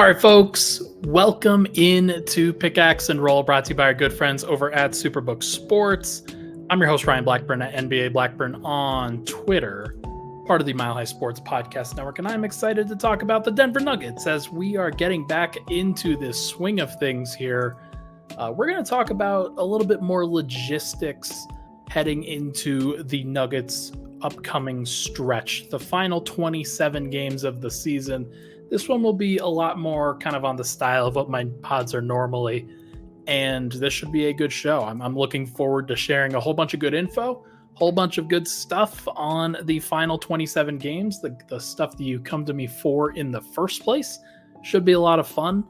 All right, folks, welcome in to Pickaxe and Roll, brought to you by our good friends over at Superbook Sports. I'm your host, Ryan Blackburn at NBA Blackburn on Twitter, part of the Mile High Sports Podcast Network, and I'm excited to talk about the Denver Nuggets as we are getting back into this swing of things here. We're going to talk about a little bit more logistics heading into the Nuggets' upcoming stretch, the final 27 games of the season. This one will be a lot more kind of on the style of what my pods are normally, and this should be a good show. I'm looking forward to sharing a whole bunch of good info, whole bunch of good stuff on the final 27 games, the stuff that you come to me for in the first place. Should be a lot of fun.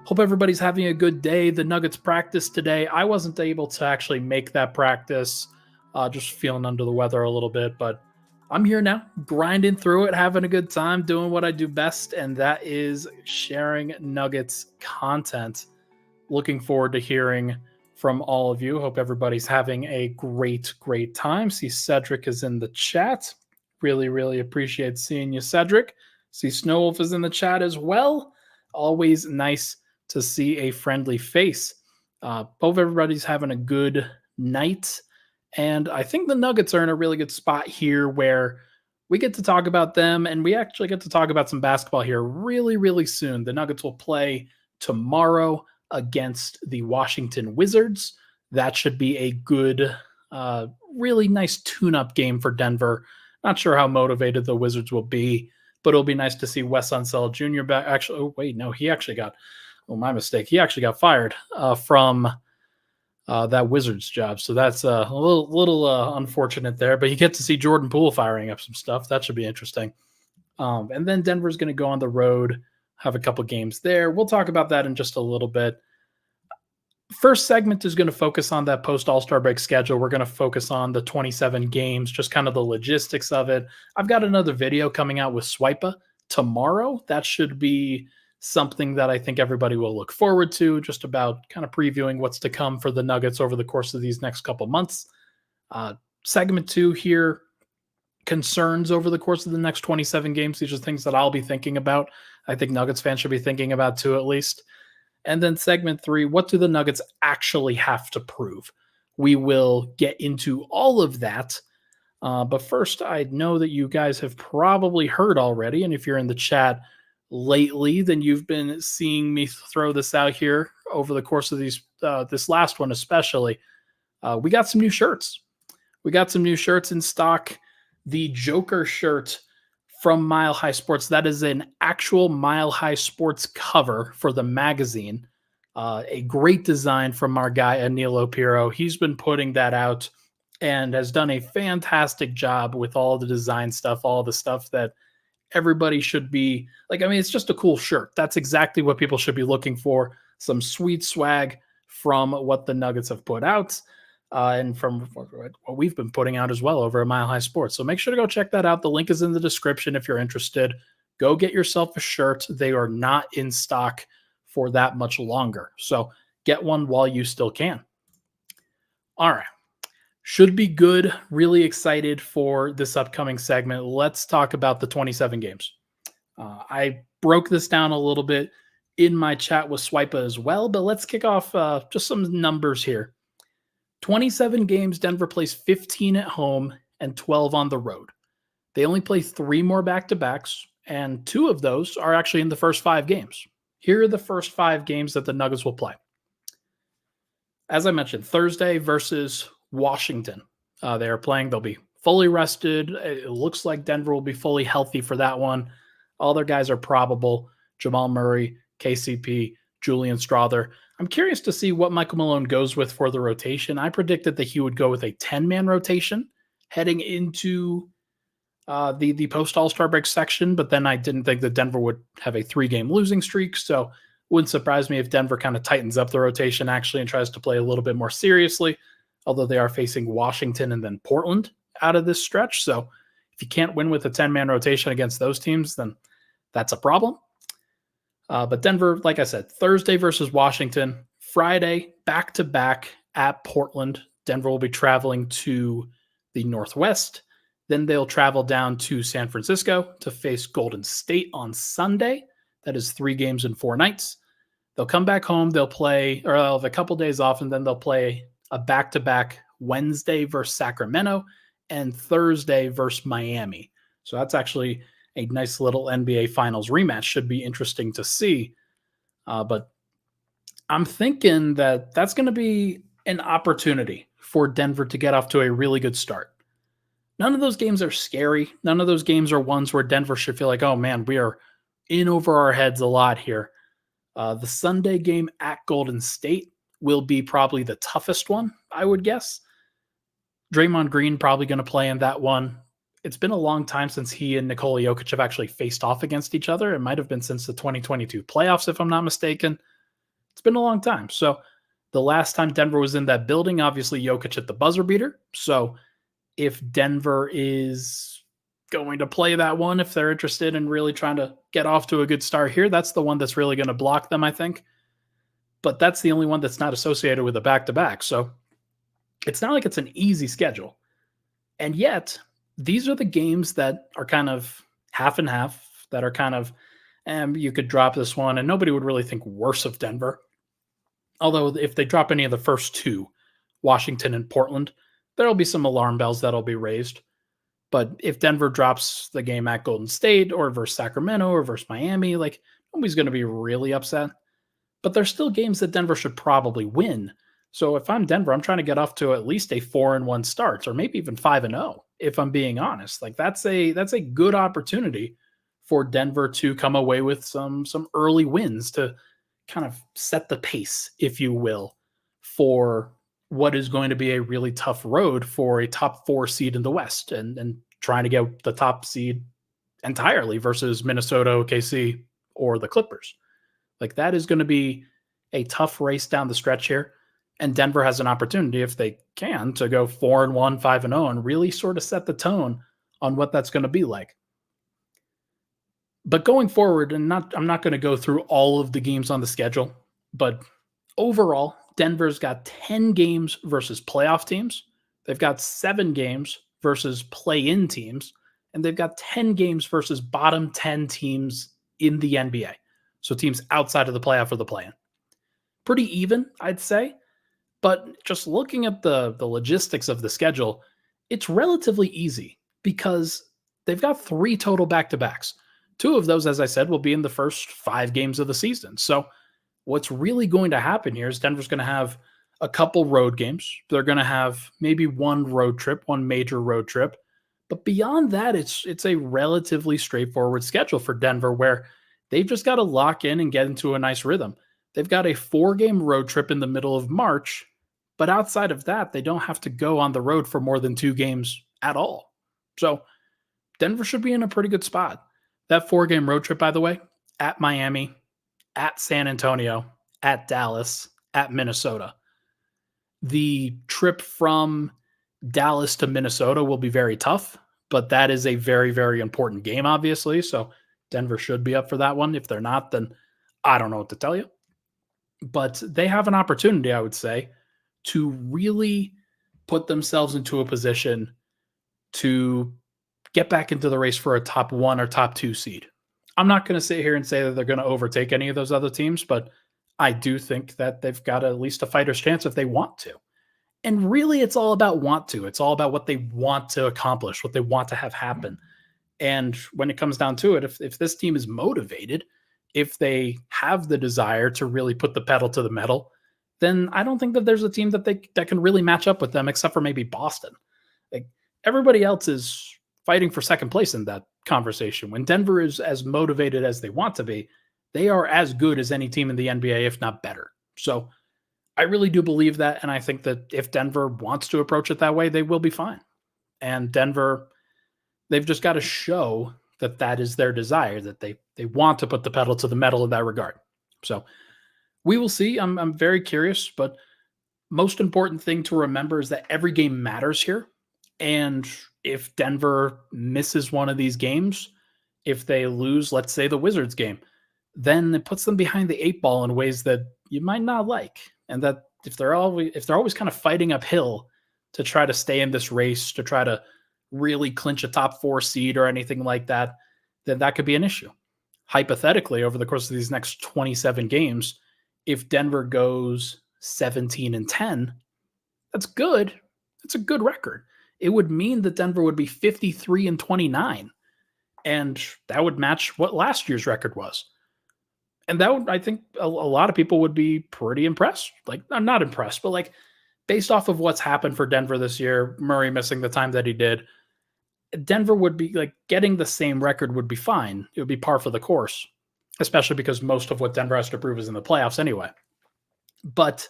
Hope everybody's having a good day. The Nuggets practice today. I wasn't able to actually make that practice, just feeling under the weather a little bit, but I'm here now, grinding through it, having a good time, doing what I do best, and that is sharing Nuggets content. Looking forward to hearing from all of you. Hope everybody's having a great time. See Cedric is in the chat. Really appreciate seeing you, Cedric. See Snowwolf is in the chat as well. Always nice to see a friendly face. Hope everybody's having a good night. And I think the Nuggets are in a really good spot here where we get to talk about them, and we actually get to talk about some basketball here really soon. The Nuggets will play tomorrow against the Washington Wizards. That should be a good, really nice tune-up game for Denver. Not sure how motivated the Wizards will be, but it'll be nice to see Wes Unseld Jr. back. Actually, oh, wait, no, he actually got, my mistake. He actually got fired from that Wizards job. So that's a little unfortunate there, but you get to see Jordan Poole firing up some stuff. That should be interesting. And then Denver's going to go on the road, have a couple games there. We'll talk about that in just a little bit. First segment is going to focus on that post All-Star break schedule. We're going to focus on the 27 games, just kind of the logistics of it. I've got another video coming out with Swipa tomorrow. That should be something that I think everybody will look forward to, just about kind of previewing what's to come for the Nuggets over the course of these next couple months. Segment 2 here, concerns over the course of the next 27 games. These are things that I'll be thinking about. I think Nuggets fans should be thinking about too, at least. And then segment 3, what do the Nuggets actually have to prove? We will get into all of that. But first, I know that you guys have probably heard already, and if you're in the chat lately, then you've been seeing me throw this out here over the course of these this last one especially. We got some new shirts. We got some new shirts in stock. The Joker shirt from Mile High Sports, that is an actual Mile High Sports cover for the magazine. A great design from our guy Anilo Piro. He's been putting that out and has done a fantastic job with all the design stuff, all the stuff that everybody should be like. I mean, it's just a cool shirt. That's exactly what people should be looking for. Some sweet swag from what the Nuggets have put out, and from what we've been putting out as well over at Mile High Sports. So make sure to go check that out. The link is in the description if you're interested. Go get yourself a shirt. They are not in stock for that much longer. So get one while you still can. All right. Should be good. Really excited for this upcoming segment. Let's talk about the 27 games. I broke this down a little bit in my chat with Swipa as well, but let's kick off just some numbers here. 27 games, Denver plays 15 at home and 12 on the road. They only play 3 more back-to-backs, and 2 of those are actually in the first 5 games. Here are the first 5 games that the Nuggets will play. As I mentioned, Thursday versus Washington. They are playing. They'll be fully rested. It looks like Denver will be fully healthy for that one. All their guys are probable. Jamal Murray, KCP, Julian Strawther. I'm curious to see what Michael Malone goes with for the rotation. I predicted that he would go with a 10-man rotation heading into the post-All-Star break section, but then I didn't think that Denver would have a 3-game losing streak, so it wouldn't surprise me if Denver kind of tightens up the rotation actually and tries to play a little bit more seriously, although they are facing Washington and then Portland out of this stretch. So if you can't win with a 10-man rotation against those teams, then that's a problem. But Denver, like I said, Thursday versus Washington, Friday, back-to-back at Portland. Denver will be traveling to the Northwest. Then they'll travel down to San Francisco to face Golden State on Sunday. That is 3 games in 4 nights. They'll come back home, they'll play, or they'll have a couple days off, and then they'll play a back-to-back Wednesday versus Sacramento and Thursday versus Miami. So that's actually a nice little NBA Finals rematch. Should be interesting to see. But I'm thinking that that's going to be an opportunity for Denver to get off to a really good start. None of those games are scary. None of those games are ones where Denver should feel like, oh man, we are in over our heads a lot here. The Sunday game at Golden State will be probably the toughest one, I would guess. Draymond Green probably going to play in that one. It's been a long time since he and Nikola Jokic have actually faced off against each other. It might have been since the 2022 playoffs, if I'm not mistaken. It's been a long time. So the last time Denver was in that building, obviously Jokic hit the buzzer beater. So if Denver is going to play that one, if they're interested in really trying to get off to a good start here, that's the one that's really going to block them, I think. But that's the only one that's not associated with a back-to-back. So it's not like it's an easy schedule. And yet, these are the games that are kind of half and half, that are kind of, you could drop this one and nobody would really think worse of Denver. Although if they drop any of the first 2, Washington and Portland, there'll be some alarm bells that'll be raised. But if Denver drops the game at Golden State or versus Sacramento or versus Miami, like nobody's going to be really upset. But there's still games that Denver should probably win. So if I'm Denver, I'm trying to get off to at least a 4-1 start, or maybe even 5-0, if I'm being honest. Like that's a good opportunity for Denver to come away with some early wins to kind of set the pace, if you will, for what is going to be a really tough road for a top 4 seed in the West, and trying to get the top seed entirely versus Minnesota, OKC, or the Clippers. Like that is going to be a tough race down the stretch here. And Denver has an opportunity, if they can, to go 4-1, 5-0, and really sort of set the tone on what that's going to be like. But going forward, I'm not going to go through all of the games on the schedule, but overall, Denver's got 10 games versus playoff teams. They've got 7 games versus play-in teams, and they've got 10 games versus bottom 10 teams in the NBA. So teams outside of the playoff or the play-in. Pretty even, I'd say. But just looking at the logistics of the schedule, it's relatively easy because they've got 3 total back-to-backs. 2 of those, as I said, will be in the first 5 games of the season. So what's really going to happen here is Denver's going to have a couple road games. They're going to have maybe one major road trip. But beyond that, it's a relatively straightforward schedule for Denver where they've just got to lock in and get into a nice rhythm. They've got a 4-game road trip in the middle of March, but outside of that, they don't have to go on the road for more than 2 games at all. So Denver should be in a pretty good spot. That 4-game road trip, by the way, at Miami, at San Antonio, at Dallas, at Minnesota. The trip from Dallas to Minnesota will be very tough, but that is a very, very important game, obviously. So Denver should be up for that one. If they're not, then I don't know what to tell you. But they have an opportunity, I would say, to really put themselves into a position to get back into the race for a top 1 or top 2 seed. I'm not going to sit here and say that they're going to overtake any of those other teams, but I do think that they've got at least a fighter's chance if they want to. And really, it's all about want to. It's all about what they want to accomplish, what they want to have happen. And when it comes down to it, if this team is motivated, if they have the desire to really put the pedal to the metal, then I don't think that there's a team that can really match up with them, except for maybe Boston. Like everybody else is fighting for second place in that conversation. When Denver is as motivated as they want to be, they are as good as any team in the NBA, if not better. So I really do believe that. And I think that if Denver wants to approach it that way, they will be fine. And Denver, they've just got to show that that is their desire, that they want to put the pedal to the metal in that regard. So we will see. I'm very curious, but most important thing to remember is that every game matters here. And if Denver misses one of these games, if they lose, let's say the Wizards game, then it puts them behind the 8 ball in ways that you might not like. And that if they're always kind of fighting uphill to try to stay in this race, to try to really clinch a top 4 seed or anything like that, then that could be an issue. hypothetically, over the course of these next 27 games, if Denver goes 17-10, that's good. That's a good record. It would mean that Denver would be 53-29, and that would match what last year's record was. And that would, I think, a lot of people would be pretty impressed. Like, I'm not impressed, but like based off of what's happened for Denver this year, Murray missing the time that he did, Denver would be like getting the same record would be fine. It would be par for the course, especially because most of what Denver has to prove is in the playoffs anyway. But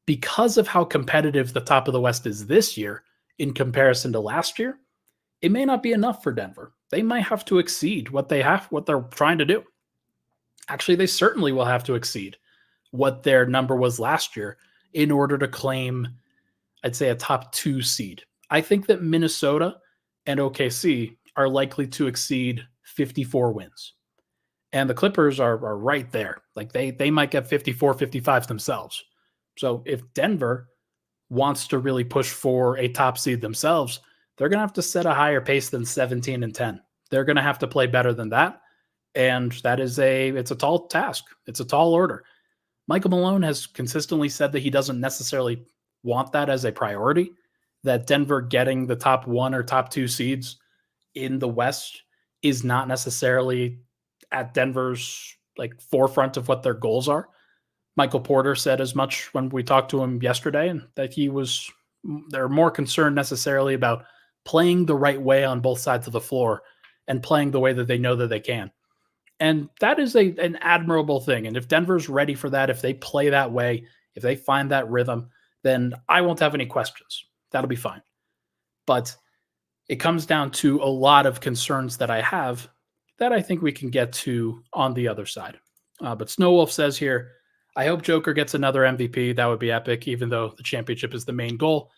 because of how competitive the top of the West is this year in comparison to last year, it may not be enough for Denver. They might have to exceed what they're trying to do. Actually, they certainly will have to exceed what their number was last year in order to claim, I'd say, a top 2 seed. I think that Minnesota and OKC are likely to exceed 54 wins. And the Clippers are right there. Like they might get 54, 55 themselves. So if Denver wants to really push for a top seed themselves, they're going to have to set a higher pace than 17-10. They're going to have to play better than that. And that is it's a tall task. It's a tall order. Michael Malone has consistently said that he doesn't necessarily want that as a priority, that Denver getting the top 1 or top 2 seeds in the West is not necessarily at Denver's like forefront of what their goals are. Michael Porter said as much when we talked to him yesterday, and that they're more concerned necessarily about playing the right way on both sides of the floor and playing the way that they know that they can. And that is an admirable thing. And if Denver's ready for that, if they play that way, if they find that rhythm, then I won't have any questions. That'll be fine. But it comes down to a lot of concerns that I have that I think we can get to on the other side. But Snowwolf says here, I hope Joker gets another MVP. That would be epic, even though the championship is the main goal.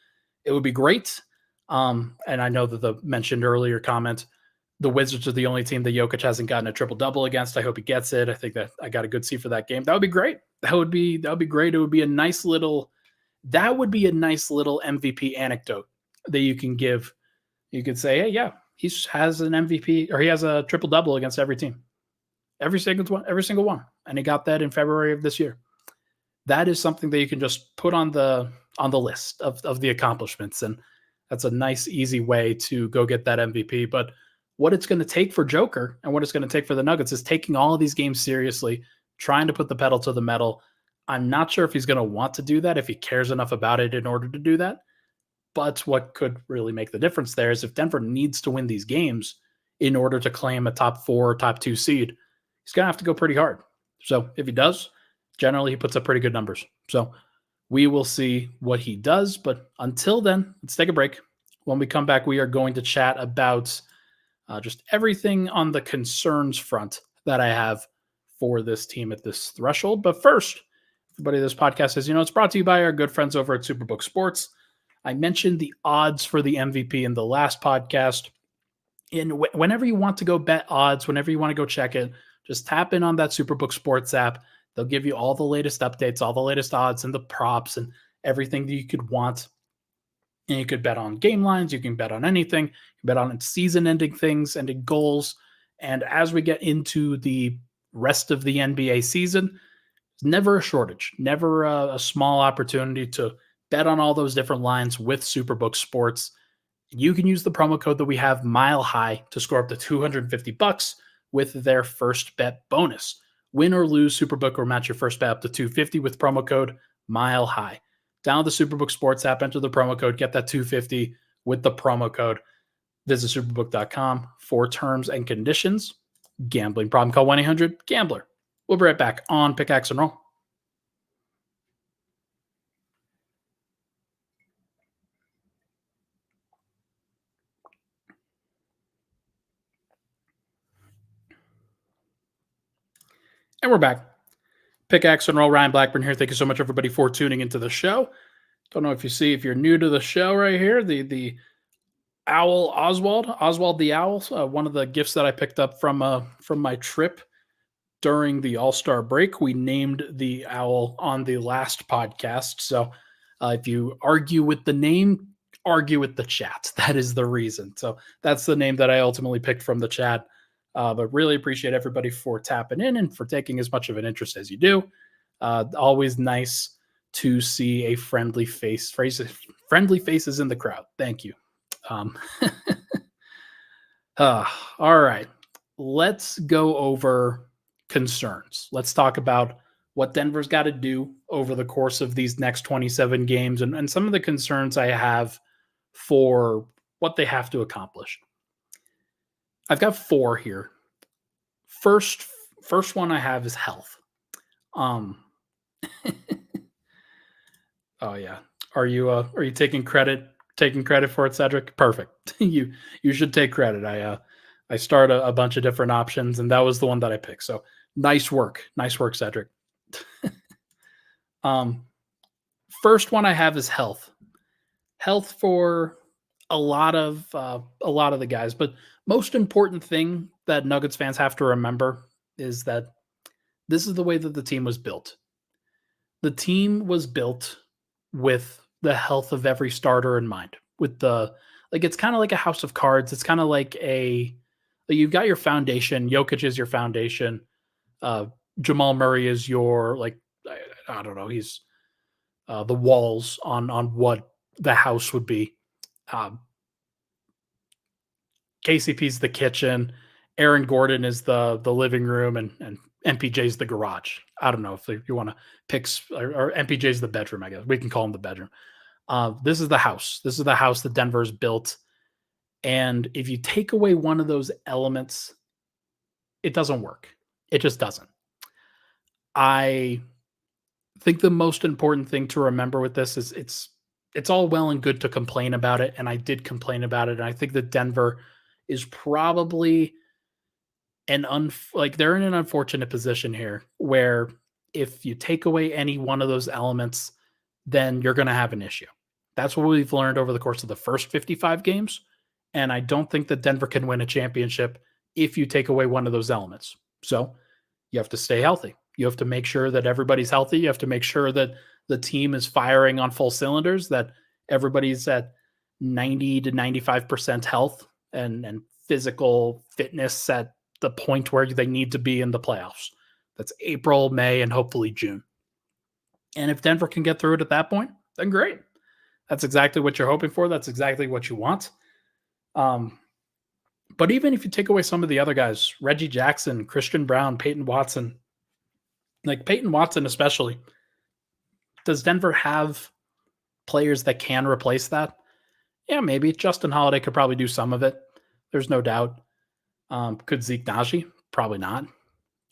It would be great. And I know that the mentioned earlier comment, the Wizards are the only team that Jokic hasn't gotten a triple-double against. I hope he gets it. I think that I got a good seat for that game. That would be great. That would be great. It would be a nice little MVP anecdote that you can give. You could say, hey, yeah, he has an MVP or he has a triple-double against every team. Every single one. And he got that in February of this year. That is something that you can just put on the list of the accomplishments. And that's a nice, easy way to go get that MVP. But what it's going to take for Joker and what it's going to take for the Nuggets is taking all of these games seriously, trying to put the pedal to the metal. I'm not sure if he's going to want to do that, if he cares enough about it in order to do that. But what could really make the difference there is if Denver needs to win these games in order to claim a top 4 or top 2 seed, he's going to have to go pretty hard. So if he does, generally he puts up pretty good numbers. So we will see what he does. But until then, let's take a break. When we come back, we are going to chat about just everything on the concerns front that I have for this team at this threshold. But first, everybody, this podcast, as you know, it's brought to you by our good friends over at Superbook Sports. I mentioned the odds for the MVP in the last podcast. And whenever you want to go bet odds, whenever you want to go check it, just tap in on that Superbook Sports app. They'll give you all the latest updates, all the latest odds and the props and everything that you could want. And you could bet on game lines. You can bet on anything. You bet on season-ending things, ending goals. And as we get into the rest of the NBA season, never a shortage, never a small opportunity to bet on all those different lines with Superbook Sports. You can use the promo code that we have, Mile High, to score up to $250 with their first bet bonus. Win or lose, Superbook will match your first bet up to $250 with promo code Mile High. Download the Superbook Sports app, enter the promo code, get that $250 with the promo code. Visit superbook.com for terms and conditions. Gambling problem, call 1-800-GAMBLER. We'll be right back on Pickaxe and Roll. And we're back. Pickaxe and Roll, Ryan Blackburn here. Thank you so much, everybody, for tuning into the show. Don't know if you're new to the show right here, the owl Oswald the owl, one of the gifts that I picked up from my trip during the All-Star break. We named the owl on the last podcast. So if you argue with the name, argue with the chat. That is the reason. So that's the name that I ultimately picked from the chat. But really appreciate everybody for tapping in and for taking as much of an interest as you do. Always nice to see a friendly faces in the crowd. Thank you. Um, all right. Let's go over concerns. Let's talk about what Denver's got to do over the course of these next 27 games and some of the concerns I have for what they have to accomplish. I've got 4 here. First first one I have is health. Um oh yeah. Are you taking credit for it, Cedric? Perfect. You should take credit. I start a bunch of different options and that was the one that I picked. So nice work. Nice work, Cedric. um First one I have is health. Health for a lot of the guys, but most important thing that Nuggets fans have to remember is that this is the way that the team was built. The team was built with the health of every starter in mind. With the like, it's kind of like a house of cards. It's kind of like you've got your foundation. Jokic is your foundation. Uh, Jamal Murray is your I don't know. He's the walls on what the house would be. Um, KCP's the kitchen. Aaron Gordon is the living room, and MPJ's the garage. I don't know if you want to pick or MPJ's the bedroom. I guess we can call him the bedroom. This is the house. This is the house that Denver's built. And if you take away one of those elements, it doesn't work. It just doesn't. I think the most important thing to remember with this is it's all well and good to complain about it, and I did complain about it. And I think that Denver is probably they're in an unfortunate position here where if you take away any one of those elements, then you're going to have an issue. That's what we've learned over the course of the first 55 games. And I don't think that Denver can win a championship if you take away one of those elements. So you have to stay healthy. You have to make sure that everybody's healthy. You have to make sure that the team is firing on full cylinders, that everybody's at 90 to 95% health and physical fitness at the point where they need to be in the playoffs. That's April, May, and hopefully June. And if Denver can get through it at that point, then great. That's exactly what you're hoping for. That's exactly what you want. But even if you take away some of the other guys, Reggie Jackson, Christian Brown, Peyton Watson, like Peyton Watson especially, does Denver have players that can replace that? Yeah, maybe. Justin Holiday could probably do some of it. There's no doubt. Could Zeke Naji? Probably not.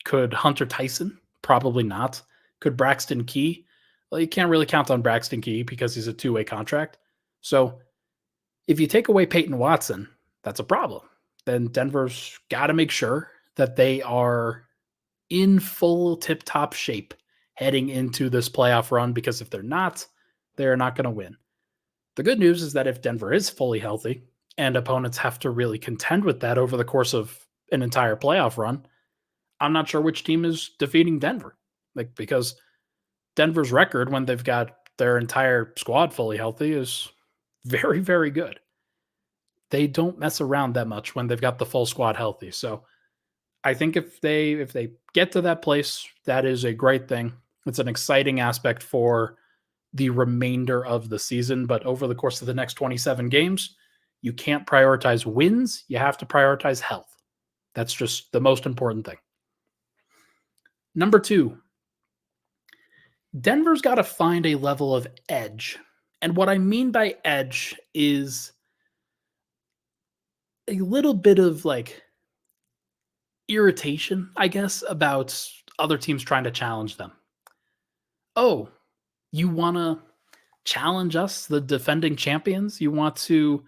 Could Hunter Tyson? Probably not. Could Braxton Key? Well, you can't really count on Braxton Key because he's a two-way contract. So if you take away Peyton Watson, that's a problem. Then Denver's got to make sure that they are in full tip-top shape heading into this playoff run, because if they're not going to win. The good news is that if Denver is fully healthy and opponents have to really contend with that over the course of an entire playoff run, I'm not sure which team is defeating Denver. Because Denver's record when they've got their entire squad fully healthy is very, very good. They don't mess around that much when they've got the full squad healthy. So I think if they get to that place, that is a great thing. It's an exciting aspect for the remainder of the season. But over the course of the next 27 games, you can't prioritize wins. You have to prioritize health. That's just the most important thing. Number 2, Denver's got to find a level of edge. And what I mean by edge is a little bit of irritation, I guess, about other teams trying to challenge them. Oh, you want to challenge us, the defending champions? You want to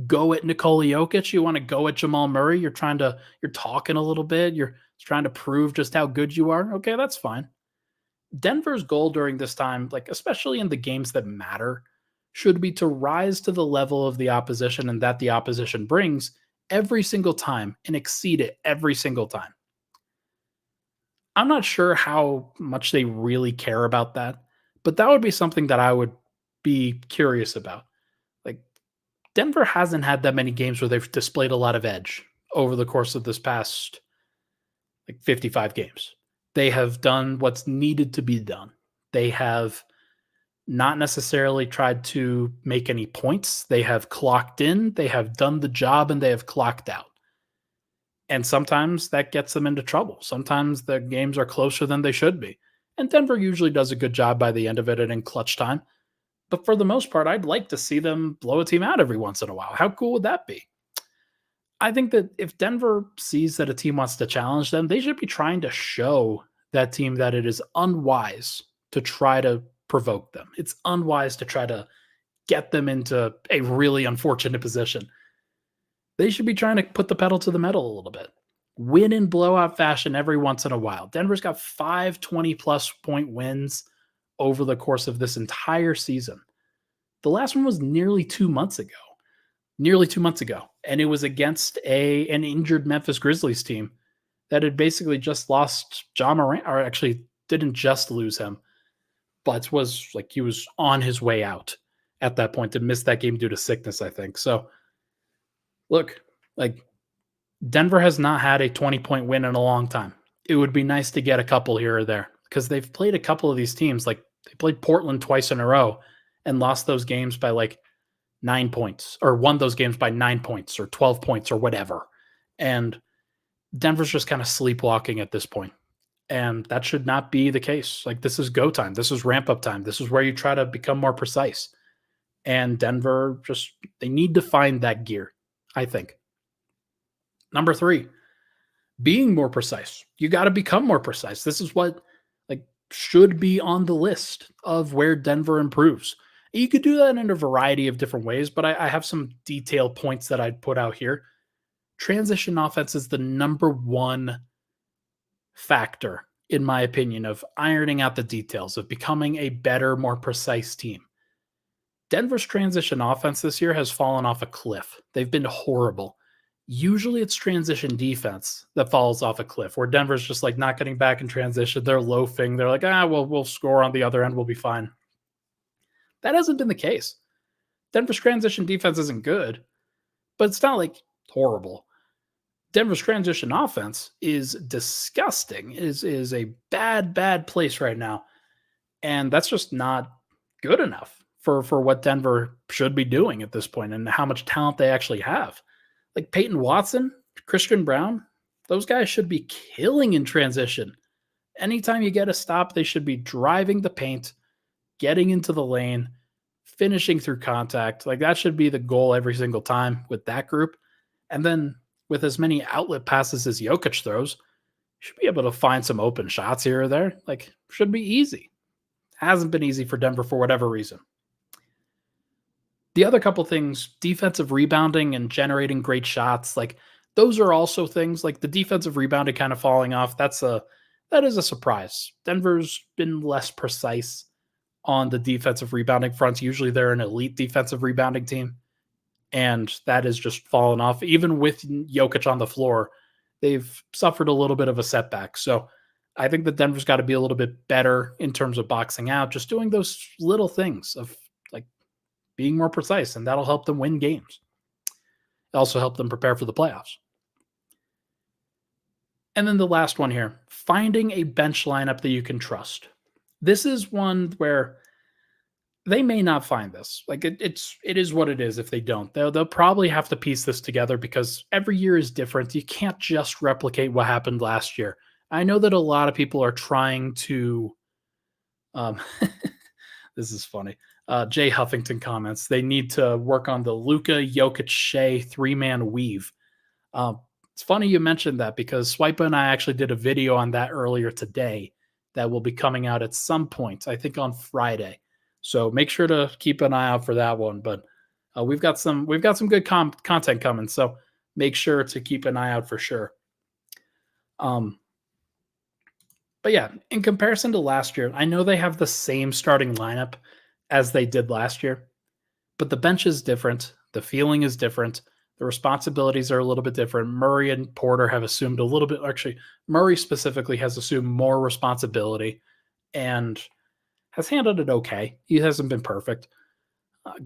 go at Nikola Jokic? You want to go at Jamal Murray? You're talking a little bit. You're trying to prove just how good you are. Okay, that's fine. Denver's goal during this time, especially in the games that matter, should be to rise to the level of the opposition and that the opposition brings every single time and exceed it every single time. I'm not sure how much they really care about that, but that would be something that I would be curious about. Denver hasn't had that many games where they've displayed a lot of edge over the course of this past like 55 games. They have done what's needed to be done. They have not necessarily tried to make any points. They have clocked in, they have done the job, and they have clocked out. And sometimes that gets them into trouble. Sometimes the games are closer than they should be. And Denver usually does a good job by the end of it and in clutch time. But for the most part, I'd like to see them blow a team out every once in a while. How cool would that be? I think that if Denver sees that a team wants to challenge them, they should be trying to show that team that it is unwise to try to provoke them. It's unwise to try to get them into a really unfortunate position. They should be trying to put the pedal to the metal a little bit. Win in blowout fashion every once in a while. Denver's got 5 20+ point wins over the course of this entire season. The last one was nearly 2 months ago. Nearly 2 months ago. And it was against an injured Memphis Grizzlies team that had basically just lost Ja Morant, or actually didn't just lose him, but was like he was on his way out at that point and missed that game due to sickness, I think. So look, like Denver has not had a 20-point win in a long time. It would be nice to get a couple here or there because they've played a couple of these teams. Like they played Portland twice in a row and lost those games by like 9 points, or won those games by 9 points or 12 points or whatever. And Denver's just kind of sleepwalking at this point. And that should not be the case. Like this is go time. This is ramp up time. This is where you try to become more precise. And Denver they need to find that gear, I think. Number 3, being more precise. You got to become more precise. This is what like should be on the list of where Denver improves. You could do that in a variety of different ways, but I have some detailed points that I'd put out here. Transition offense is the number one factor, in my opinion, of ironing out the details, of becoming a better, more precise team. Denver's transition offense this year has fallen off a cliff. They've been horrible. Usually it's transition defense that falls off a cliff, where Denver's just like not getting back in transition. They're loafing. They're like, well, we'll score on the other end. We'll be fine. That hasn't been the case. Denver's transition defense isn't good, but it's not like horrible. Denver's transition offense is disgusting. Is a bad place right now. And that's just not good enough for what Denver should be doing at this point and how much talent they actually have. Like Peyton Watson, Christian Brown, those guys should be killing in transition. Anytime you get a stop, they should be driving the paint, getting into the lane, finishing through contact. Like that should be the goal every single time with that group. And then with as many outlet passes as Jokic throws, should be able to find some open shots here or there. Like should be easy. Hasn't been easy for Denver for whatever reason. The other couple things, defensive rebounding and generating great shots, like those are also things like the defensive rebounding kind of falling off. That is a surprise. Denver's been less precise on the defensive rebounding fronts. Usually they're an elite defensive rebounding team, and that has just fallen off. Even with Jokic on the floor, they've suffered a little bit of a setback. So I think that Denver's got to be a little bit better in terms of boxing out, just doing those little things of like being more precise, and that'll help them win games. It'll also help them prepare for the playoffs. And then the last one here, finding a bench lineup that you can trust. This is one where they may not find this. Like it is what it is if they don't. They'll probably have to piece this together because every year is different. You can't just replicate what happened last year. I know that a lot of people are trying to this is funny. Jay Huffington comments, they need to work on the Luka Jokic Shea 3-man weave. It's funny you mentioned that because Swipa and I actually did a video on that earlier today that will be coming out at some point, I think on Friday. So make sure to keep an eye out for that one. But we've got some good content coming, so make sure to keep an eye out for sure. But yeah, in comparison to last year, I know they have the same starting lineup as they did last year, but the bench is different. The feeling is different. The responsibilities are a little bit different. Murray and Porter have assumed a little bit, actually, Murray specifically has assumed more responsibility and has handled it okay. He hasn't been perfect.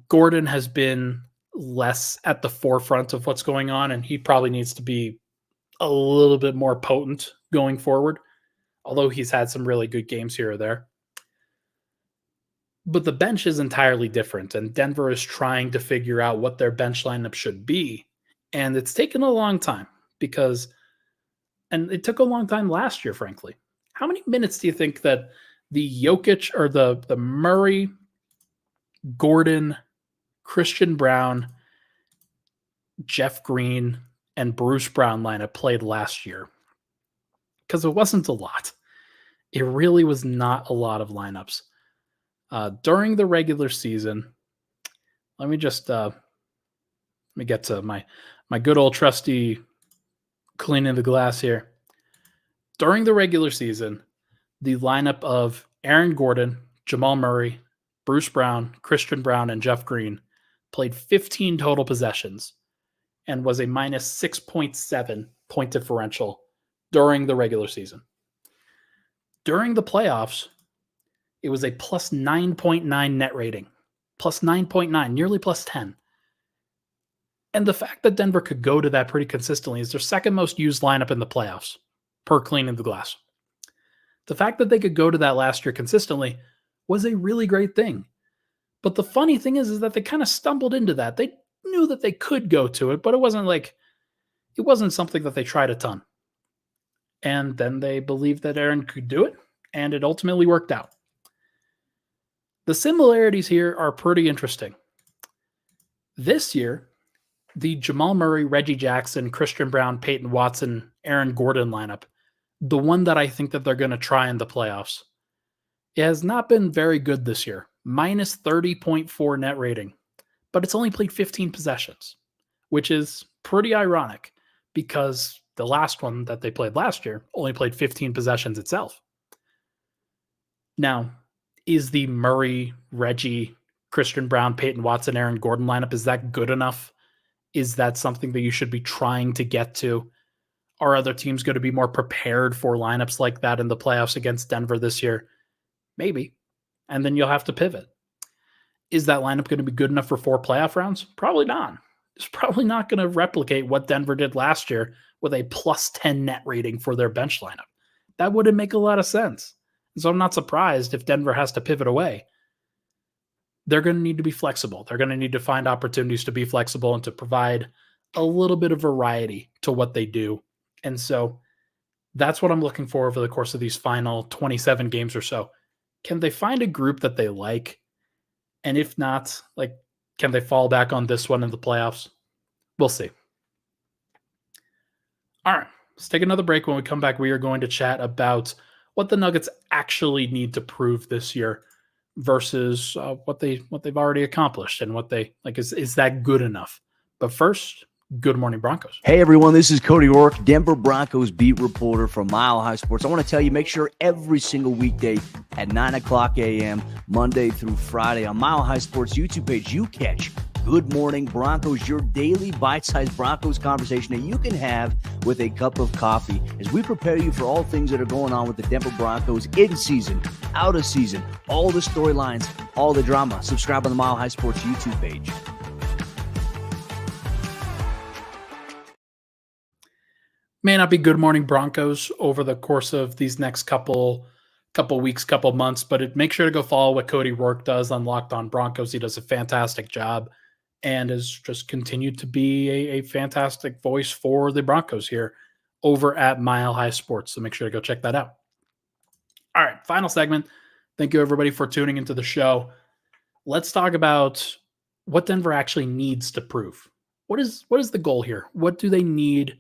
Gordon has been less at the forefront of what's going on, and he probably needs to be a little bit more potent going forward, although he's had some really good games here or there. But the bench is entirely different, and Denver is trying to figure out what their bench lineup should be. And it's taken a long time because, and it took a long time last year, frankly. How many minutes do you think that the Jokic or the Murray, Gordon, Christian Brown, Jeff Green, and Bruce Brown lineup played last year? Because it wasn't a lot. It really was not a lot of lineups. During the regular season, let me just let me get to my good old trusty cleaning the glass here. During the regular season, the lineup of Aaron Gordon, Jamal Murray, Bruce Brown, Christian Brown, and Jeff Green played 15 total possessions and was a minus 6.7 point differential during the regular season. During the playoffs, it was a plus 9.9 net rating, plus 9.9, nearly plus 10. And the fact that Denver could go to that pretty consistently is their second most used lineup in the playoffs per cleaning the glass. The fact that they could go to that last year consistently was a really great thing. But the funny thing is that they kind of stumbled into that. They knew that they could go to it, but it wasn't something that they tried a ton. And then they believed that Aaron could do it, and it ultimately worked out. The similarities here are pretty interesting. This year, the Jamal Murray, Reggie Jackson, Christian Brown, Peyton Watson, Aaron Gordon lineup, the one that I think that they're going to try in the playoffs, it has not been very good this year. Minus 30.4 net rating, but it's only played 15 possessions, which is pretty ironic because the last one that they played last year only played 15 possessions itself. Now, is the Murray, Reggie, Christian Brown, Peyton Watson, Aaron Gordon lineup, is that good enough? Is that something that you should be trying to get to? Are other teams going to be more prepared for lineups like that in the playoffs against Denver this year? Maybe. And then you'll have to pivot. Is that lineup going to be good enough for 4 playoff rounds? Probably not. It's probably not going to replicate what Denver did last year with a plus 10 net rating for their bench lineup. That wouldn't make a lot of sense. So I'm not surprised if Denver has to pivot away. They're going to need to be flexible. They're going to need to find opportunities to be flexible and to provide a little bit of variety to what they do. And so that's what I'm looking for over the course of these final 27 games or so. Can they find a group that they like? And if not, can they fall back on this one in the playoffs? We'll see. All right, let's take another break. When we come back, we are going to chat about what the Nuggets actually need to prove this year versus what they've already accomplished and what they is that good enough. But first, good morning, Broncos. Hey, everyone, this is Cody Rourke, Denver Broncos beat reporter from Mile High Sports. I want to tell you, make sure every single weekday at 9 o'clock a.m., Monday through Friday on Mile High Sports YouTube page, you catch Good Morning Broncos, your daily bite-sized Broncos conversation that you can have with a cup of coffee as we prepare you for all things that are going on with the Denver Broncos in season, out of season, all the storylines, all the drama. Subscribe on the Mile High Sports YouTube page. May not be Good Morning Broncos over the course of these next couple weeks, couple months, but make sure to go follow what Cody Rourke does on Locked On Broncos. He does a fantastic job and has just continued to be a fantastic voice for the Broncos here over at Mile High Sports. So make sure to go check that out. All right, final segment. Thank you, everybody, for tuning into the show. Let's talk about what Denver actually needs to prove. What is the goal here? What do they need?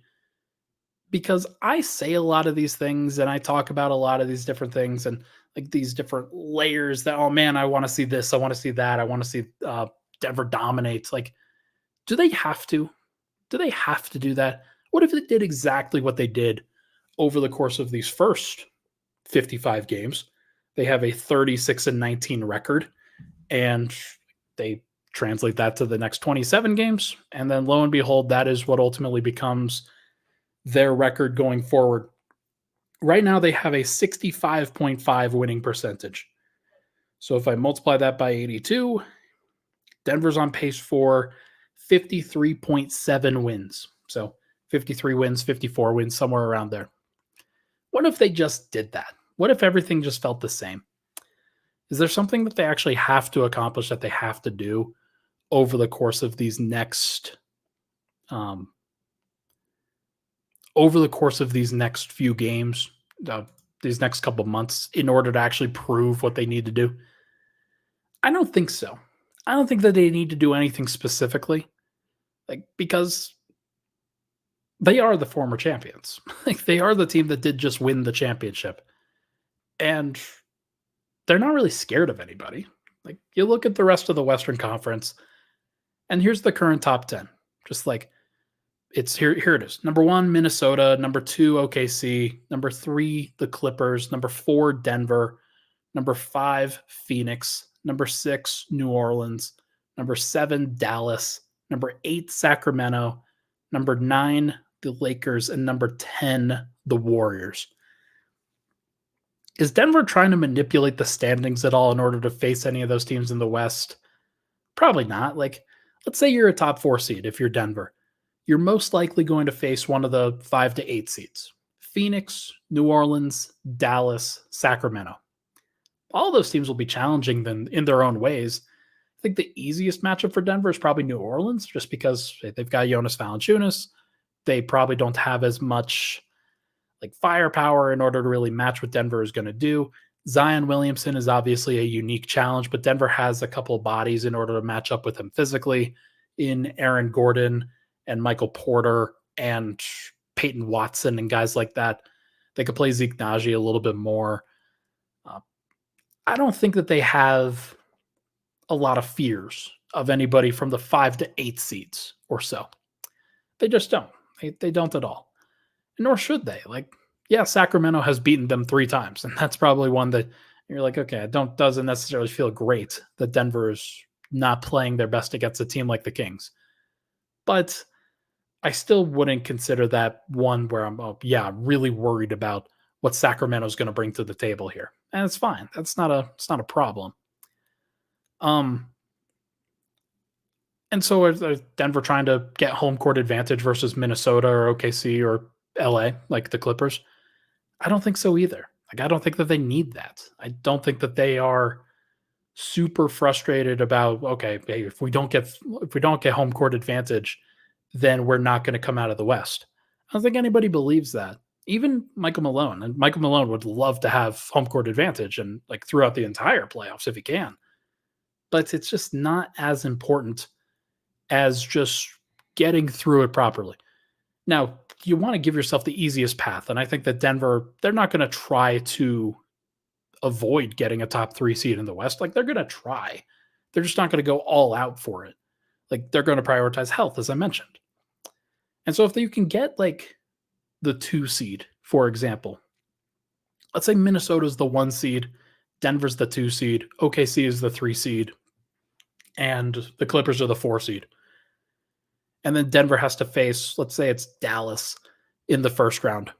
Because I say a lot of these things and I talk about a lot of these different things and these different layers that, oh man, I want to see this. I want to see that. I want to see Denver dominates. Do they have to? Do they have to do that? What if they did exactly what they did over the course of these first 55 games? They have a 36-19 record and they translate that to the next 27 games. And then lo and behold, that is what ultimately becomes their record going forward. Right now, they have a 65.5 winning percentage. So if I multiply that by 82, Denver's on pace for 53.7 wins. So 53 wins, 54 wins, somewhere around there. What if they just did that? What if everything just felt the same? Is there something that they actually have to accomplish, that they have to do over the course of these next um, few games, uh, these next couple months, in order to actually prove what they need to do? I don't think so. I don't think that they need to do anything specifically, because they are the former champions. Like, they are the team that did just win the championship, and they're not really scared of anybody. Like, you look at the rest of the Western Conference, and here's the current top 10. Just like, it's here it is. Number 1, Minnesota. Number 2, OKC. Number 3, the Clippers. Number 4, Denver. Number 5, Phoenix. Number 6, New Orleans. Number 7, Dallas. Number 8, Sacramento. Number 9, the Lakers. And number 10, the Warriors. Is Denver trying to manipulate the standings at all in order to face any of those teams in the West? Probably not. Like, let's say you're a top 4 seed if you're Denver. You're most likely going to face one of the 5 to 8 seeds: Phoenix, New Orleans, Dallas, Sacramento. All those teams will be challenging them in their own ways. I think the easiest matchup for Denver is probably New Orleans, just because they've got Jonas Valanciunas. They probably don't have as much firepower in order to really match what Denver is going to do. Zion Williamson is obviously a unique challenge, but Denver has a couple of bodies in order to match up with him physically, in Aaron Gordon and Michael Porter and Peyton Watson and guys like that. They could play Zeke Naji a little bit more. I don't think that they have a lot of fears of anybody from the 5 to 8 seeds or so. They just don't. They don't at all. Nor should they. Sacramento has beaten them 3 times, and that's probably one that you're like, okay, it doesn't necessarily feel great that Denver is not playing their best against a team like the Kings. But I still wouldn't consider that one where I'm really worried about what Sacramento is going to bring to the table here. And it's fine. It's not a problem. And so is Denver trying to get home court advantage versus Minnesota or OKC or LA, like the Clippers? I don't think so either. I don't think that they need that. I don't think that they are super frustrated about, okay, hey, if we don't get home court advantage, then we're not going to come out of the West. I don't think anybody believes that. Even Michael Malone, and Michael Malone would love to have home court advantage and throughout the entire playoffs if he can. But it's just not as important as just getting through it properly. Now, you want to give yourself the easiest path, and I think that Denver, they're not going to try to avoid getting a top 3 seed in the West. They're going to try. They're just not going to go all out for it. They're going to prioritize health, as I mentioned. And so if you can get the 2 seed, for example, let's say Minnesota's the 1 seed, Denver's the 2 seed, OKC is the 3 seed, and the Clippers are the 4 seed. And then Denver has to face, let's say it's Dallas in the first round.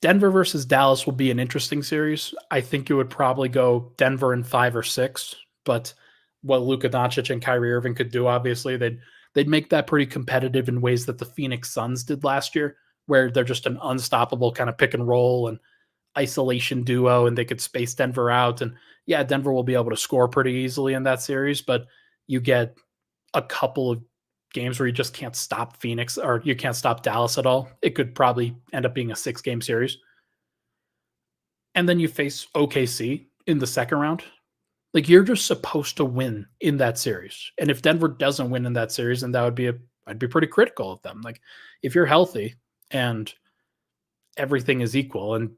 Denver versus Dallas will be an interesting series. I think it would probably go Denver in 5 or 6, but what Luka Doncic and Kyrie Irving could do, obviously, they'd make that pretty competitive in ways that the Phoenix Suns did last year, where they're just an unstoppable kind of pick and roll and isolation duo, and they could space Denver out. And yeah, Denver will be able to score pretty easily in that series, but you get a couple of games where you just can't stop Phoenix, or you can't stop Dallas at all. It could probably end up being a 6-game series. And then you face OKC in the second round. You're just supposed to win in that series. And if Denver doesn't win in that series, then I'd be pretty critical of them. If you're healthy and everything is equal and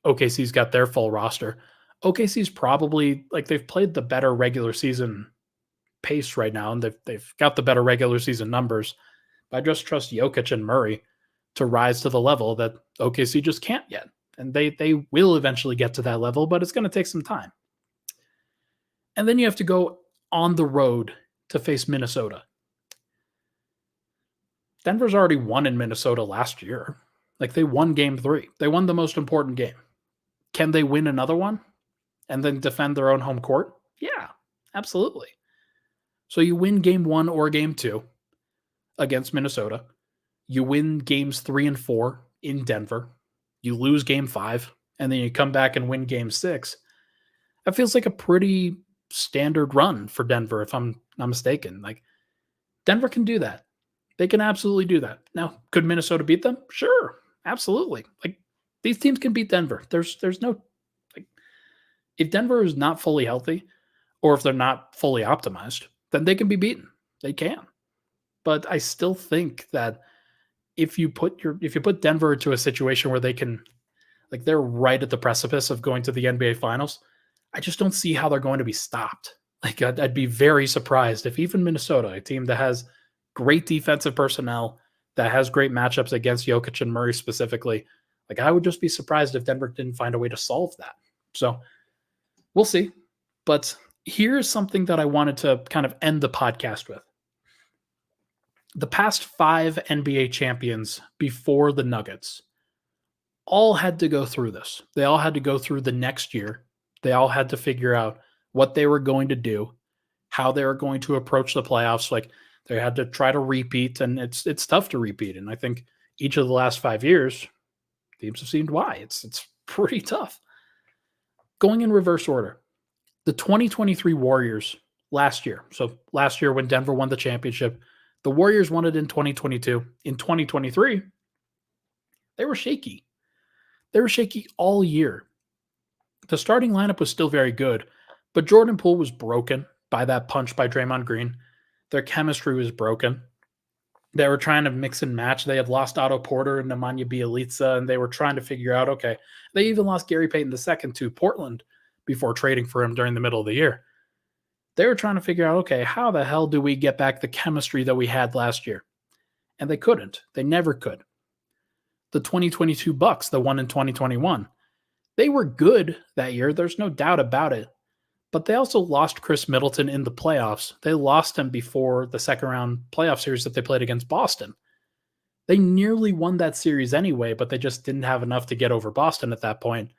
OKC's got their full roster, OKC's probably they've played the better regular season pace right now, and they've got the better regular season numbers. But I just trust Jokic and Murray to rise to the level that OKC just can't yet. And they will eventually get to that level, but it's going to take some time. And then you have to go on the road to face Minnesota. Denver's already won in Minnesota last year. They won game 3. They won the most important game. Can they win another one and then defend their own home court? Yeah, absolutely. So you win game 1 or game 2 against Minnesota. You win games 3 and 4 in Denver. You lose game 5, and then you come back and win game 6. That feels like a pretty standard run for Denver, if I'm not mistaken. Like, Denver can do that. They can absolutely do that. Now, could Minnesota beat them? Sure, absolutely. Like, these teams can beat Denver. There's no, like, if Denver is not fully healthy or if they're not fully optimized, then they can be beaten. They can. But I still think that if you put Denver into a situation where they can, like, they're right at the precipice of going to the NBA finals, I just don't see how they're going to be stopped. Like, I'd be very surprised if even Minnesota, a team that has great defensive personnel, that has great matchups against Jokic and Murray specifically, like, I would just be surprised if Denver didn't find a way to solve that. So we'll see. But here's something that I wanted to kind of end the podcast with. The past 5 NBA champions before the Nuggets all had to go through this. They all had to go through the next year. They all had to figure out what they were going to do, how they were going to approach the playoffs. Like, they had to try to repeat, and it's tough to repeat. And I think each of the last 5 years, teams have seen why. It's pretty tough. Going in reverse order, the 2023 Warriors last year. So last year when Denver won the championship, the Warriors won it in 2022. In 2023, they were shaky. They were shaky all year. The starting lineup was still very good, but Jordan Poole was broken by that punch by Draymond Green. Their chemistry was broken. They were trying to mix and match. They had lost Otto Porter and Nemanja Bjelica, and they were trying to figure out, okay, they even lost Gary Payton II to Portland before trading for him during the middle of the year. They were trying to figure out, okay, how the hell do we get back the chemistry that we had last year? And they couldn't. They never could. The 2022 Bucks, the one in 2021, they were good that year. There's no doubt about it. But they also lost Chris Middleton in the playoffs. They lost him before the second round playoff series that they played against Boston. They nearly won that series anyway, but they just didn't have enough to get over Boston at that point.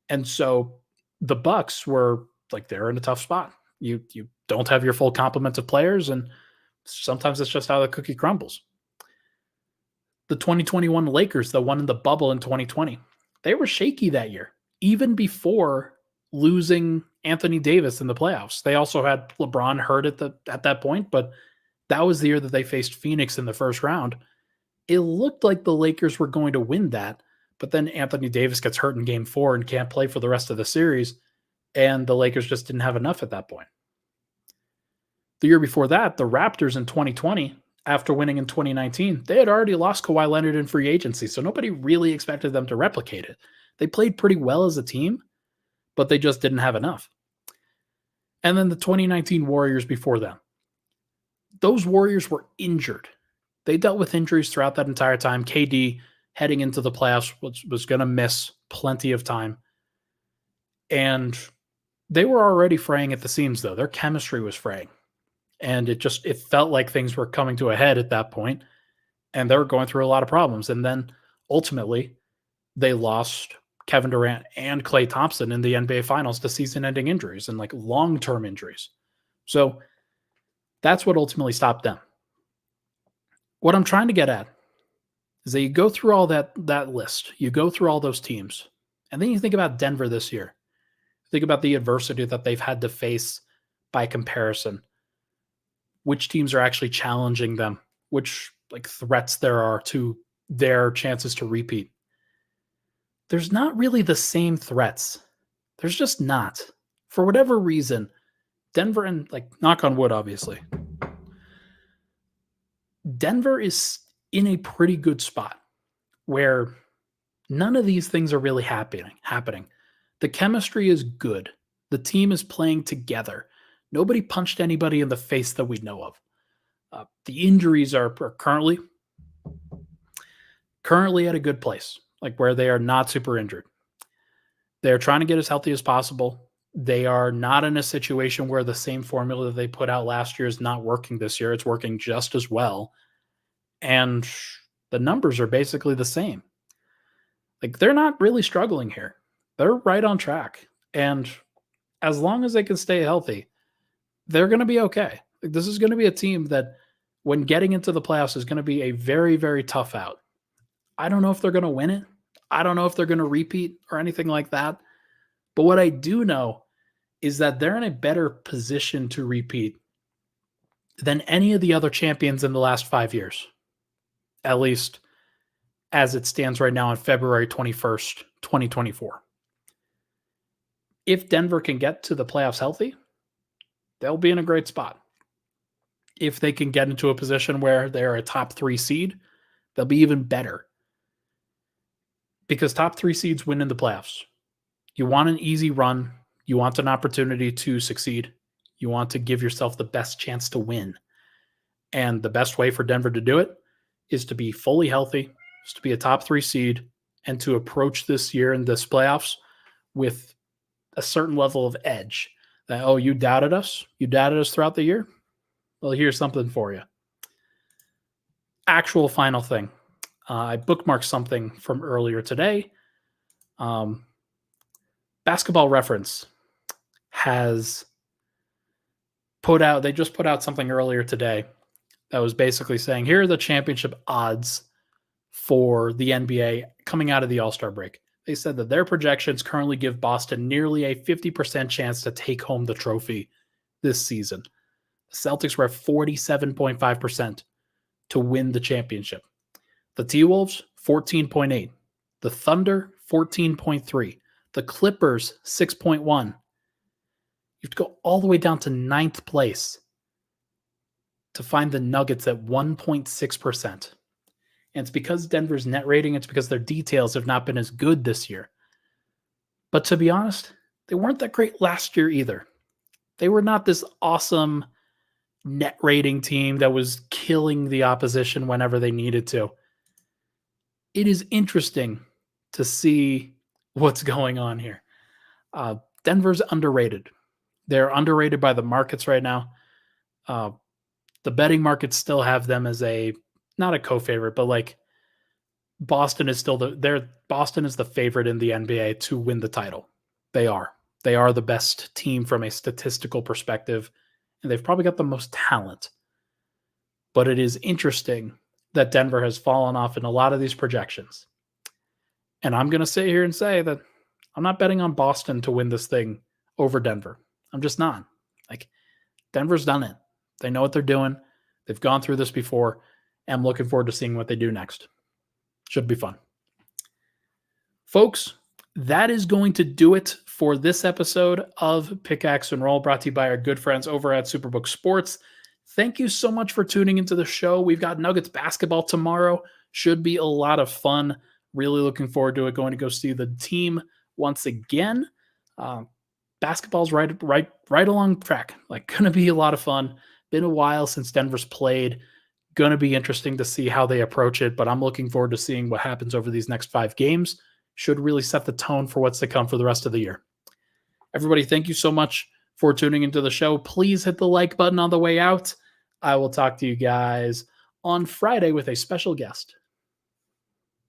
And so the Bucks were like, they're in a tough spot. You don't have your full complement of players, and sometimes it's just how the cookie crumbles. The 2021 Lakers, the one in the bubble in 2020, they were shaky that year, even before losing Anthony Davis in the playoffs. They also had LeBron hurt at that point, but that was the year that they faced Phoenix in the first round. It looked like the Lakers were going to win that, but then Anthony Davis gets hurt in game 4 and can't play for the rest of the series, and the Lakers just didn't have enough at that point. The year before that, the Raptors in 2020, after winning in 2019, they had already lost Kawhi Leonard in free agency, so nobody really expected them to replicate it. They played pretty well as a team, but they just didn't have enough. And then the 2019 Warriors before them. Those Warriors were injured. They dealt with injuries throughout that entire time. KD, heading into the playoffs, was going to miss plenty of time. And they were already fraying at the seams, though. Their chemistry was fraying. And it felt like things were coming to a head at that point, and they were going through a lot of problems. And then ultimately, they lost Kevin Durant and Klay Thompson in the NBA Finals to season-ending injuries and like long-term injuries. So that's what ultimately stopped them. What I'm trying to get at is that you go through all that list, you go through all those teams, and then you think about Denver this year. Think about the adversity that they've had to face by comparison. Which teams are actually challenging them, which like threats there are to their chances to repeat. There's not really the same threats. There's just not. For whatever reason, Denver, and like, knock on wood, obviously, Denver is in a pretty good spot where none of these things are really happening. The chemistry is good. The team is playing together. Nobody punched anybody in the face that we know of. The injuries are currently at a good place, like where they are not super injured. They're trying to get as healthy as possible. They are not in a situation where the same formula that they put out last year is not working this year. It's working just as well. And the numbers are basically the same. Like, they're not really struggling here. They're right on track. And as long as they can stay healthy, they're going to be okay. Like, this is going to be a team that, when getting into the playoffs, is going to be a very, very tough out. I don't know if they're going to win it. I don't know if they're going to repeat or anything like that. But what I do know is that they're in a better position to repeat than any of the other champions in the last 5 years, at least as it stands right now on February 21st, 2024. If Denver can get to the playoffs healthy, they'll be in a great spot. If they can get into a position where they're a top 3 seed, they'll be even better. Because top 3 seeds win in the playoffs. You want an easy run. You want an opportunity to succeed. You want to give yourself the best chance to win. And the best way for Denver to do it is to be fully healthy, is to be a top 3 seed, and to approach this year in this playoffs with a certain level of edge. That, oh, you doubted us? You doubted us throughout the year? Well, here's something for you. Actual final thing. I bookmarked something from earlier today. Basketball Reference has they just put out something earlier today that was basically saying, here are the championship odds for the NBA coming out of the All-Star break. They said that their projections currently give Boston nearly a 50% chance to take home the trophy this season. The Celtics were at 47.5% to win the championship. The T-Wolves, 14.8. The Thunder, 14.3. The Clippers, 6.1. You have to go all the way down to 9th place to find the Nuggets at 1.6%. And it's because Denver's net rating, it's because their details have not been as good this year. But to be honest, they weren't that great last year either. They were not this awesome net rating team that was killing the opposition whenever they needed to. It is interesting to see what's going on here. Denver's underrated. They're underrated by the markets right now. The betting markets still have them as not a co-favorite, but like Boston is still Boston is the favorite in the NBA to win the title. They are the best team from a statistical perspective, and they've probably got the most talent. But it is interesting that Denver has fallen off in a lot of these projections. And I'm going to sit here and say that I'm not betting on Boston to win this thing over Denver. I'm just not. Like, Denver's done it. They know what they're doing. They've gone through this before. And I'm looking forward to seeing what they do next. Should be fun. Folks, that is going to do it for this episode of Pickaxe and Roll, brought to you by our good friends over at Superbook Sports. Thank you so much for tuning into the show. We've got Nuggets basketball tomorrow. Should be a lot of fun. Really looking forward to it. Going to go see the team once again. Basketball's right along track. Like, going to be a lot of fun. Been a while since Denver's played. Going to be interesting to see how they approach it, but I'm looking forward to seeing what happens over these next 5 games. Should really set the tone for what's to come for the rest of the year. Everybody, thank you so much for tuning into the show. Please hit the like button on the way out. I will talk to you guys on Friday with a special guest.